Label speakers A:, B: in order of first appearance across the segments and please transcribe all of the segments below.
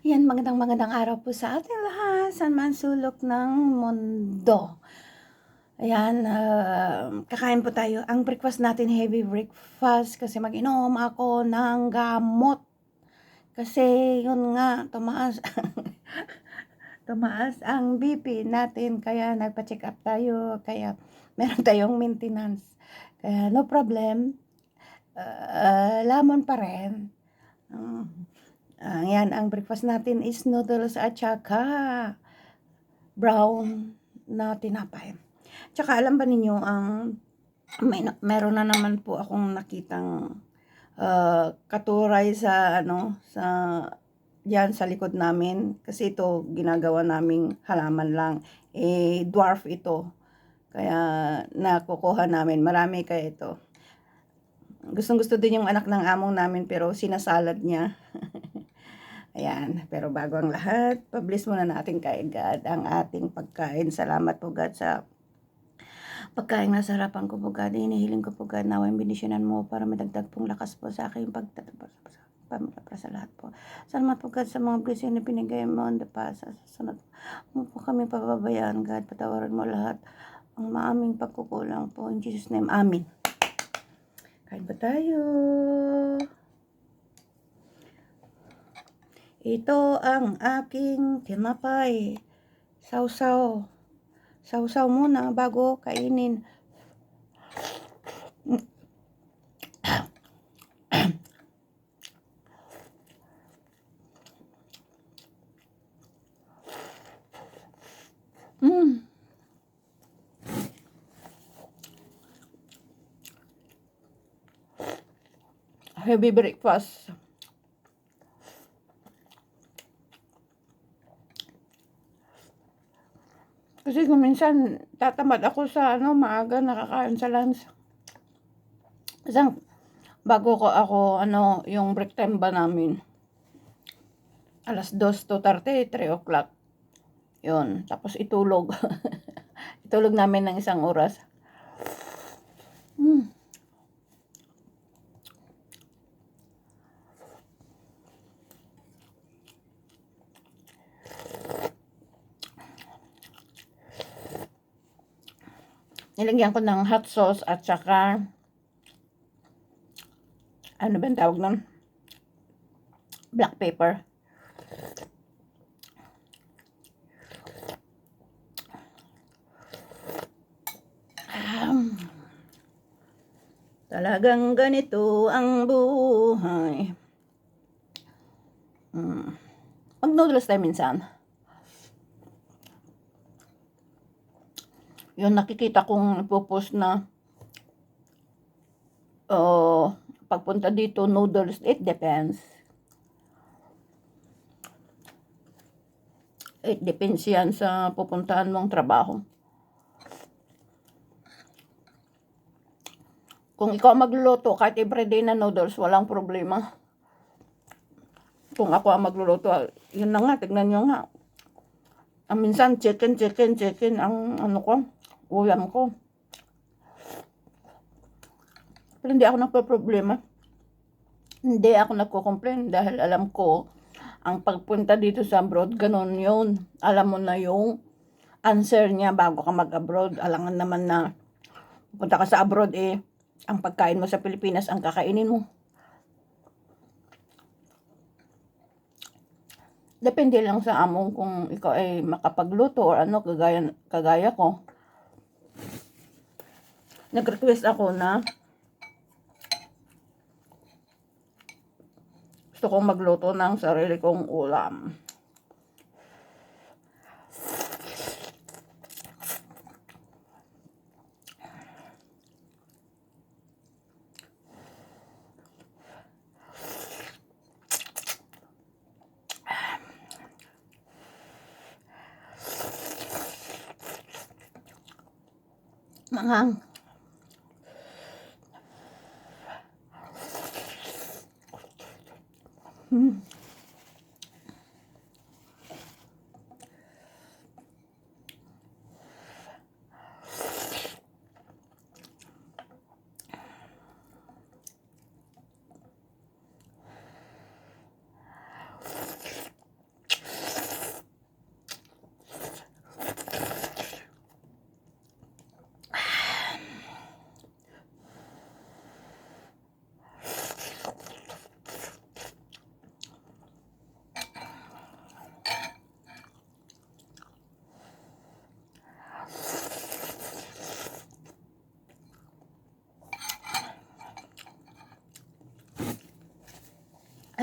A: Yan, magandang araw po sa ating lahat, saan man sulok ng mundo. Ayan, kakain po tayo. Ang breakfast natin, heavy breakfast, kasi mag-inom ako ng gamot. Kasi yun nga, tumaas, tumaas ang BP natin, kaya nagpa-check up tayo, kaya meron tayong maintenance. Kaya no problem, lamon pa rin. Yan, ang breakfast natin is noodles at saka brown na tinapay. Tsaka alam ba ninyo, meron na naman po akong nakitang katuray sa sa diyan sa likod namin, kasi ito ginagawa naming halaman lang, dwarf ito, kaya nakukuha namin marami, kaya ito gustong gusto din yung anak ng among namin, pero sinasalad niya. Ayan, pero bago ang lahat, pa-bless muna natin kay God ang ating pagkain. Salamat po God sa pagkain nasa harapan ko po God. Hinihiling ko po God, naway bendisyonan mo para madagdag pong lakas po sa aking pagtatapos pamilya para sa lahat po. Salamat po God sa mga blessing na pinigay mo on the past. Sa susunod mo po kami pababayaan God. Patawaran mo lahat ang maaming pagkukulang po. In Jesus' name, Amen. Kain ba tayo? Ito ang aking tinapay. Sausaw. Sausaw muna bago kainin. Heavy breakfast. Kasi kung minsan tatamad ako sa maaga nakakain sa lunch. Isang bago ko ako yung break time ba namin, alas 2 to 30, 3 o'clock. Yun, tapos itulog. Itulog namin ng 1 oras. Nilagyan ko ng hot sauce at saka ano ba tawag nun? Black pepper. Talagang ganito ang buhay. Mag-noodles tayo minsan. Yung nakikita kong ipopost na pagpunta dito, noodles, it depends. It depends yan sa pupuntahan mong trabaho. Kung ikaw magluluto, kahit everyday na noodles, walang problema. Kung ako ang magluluto, yun na nga, tignan nyo nga. Minsan, chicken ang ulam ko. Pero hindi ako nagpa-problema. Hindi ako nagko-complain dahil alam ko, ang pagpunta dito sa abroad, ganun yun. Alam mo na yung answer niya bago ka mag-abroad. Alangan naman na punta ka sa abroad, ang pagkain mo sa Pilipinas ang kakainin mo. Depende lang sa among kung ikaw ay makapagluto or kagaya ko. Nag-request ako na gusto kong magluto ng sarili kong ulam. Manghang.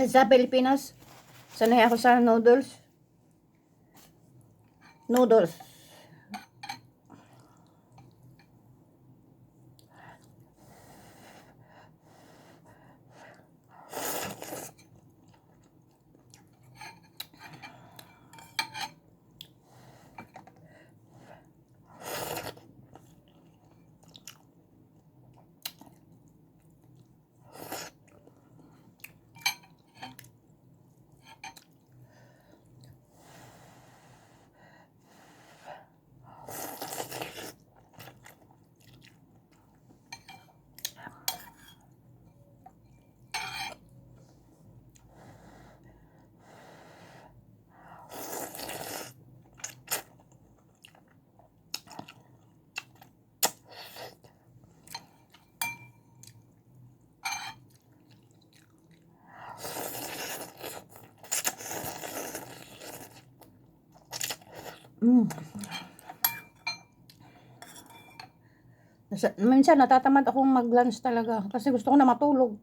A: Sa Pilipinas, sanay ako sa noodles. Noodles. Mm. Minsan natatamad akong mag-lunch talaga kasi gusto ko na matulog.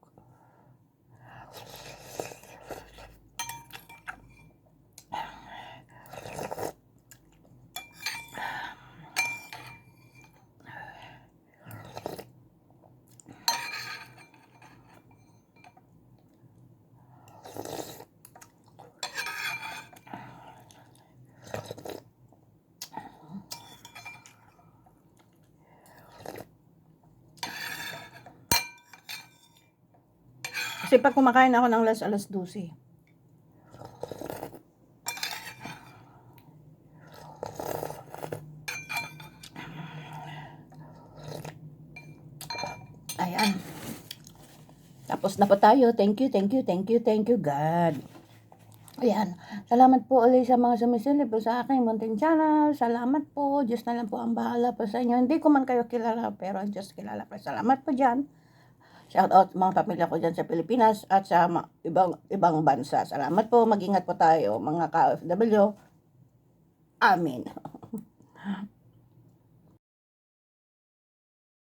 A: Kasi pag kumakain ako ng alas 12. Ayan. Tapos na po tayo. Thank you, thank you, thank you, thank you, God. Ayan. Salamat po ulit sa mga sumisilip po sa aking munting channel. Salamat po. Diyos na lang po ang bahala po sa inyo. Hindi ko man kayo kilala, pero ang Diyos kilala po. Salamat po dyan. Shout out mga pamilya ko dyan sa Pilipinas at sa ibang bansa. Salamat po. Mag-ingat po tayo mga ka-OFW. Amen.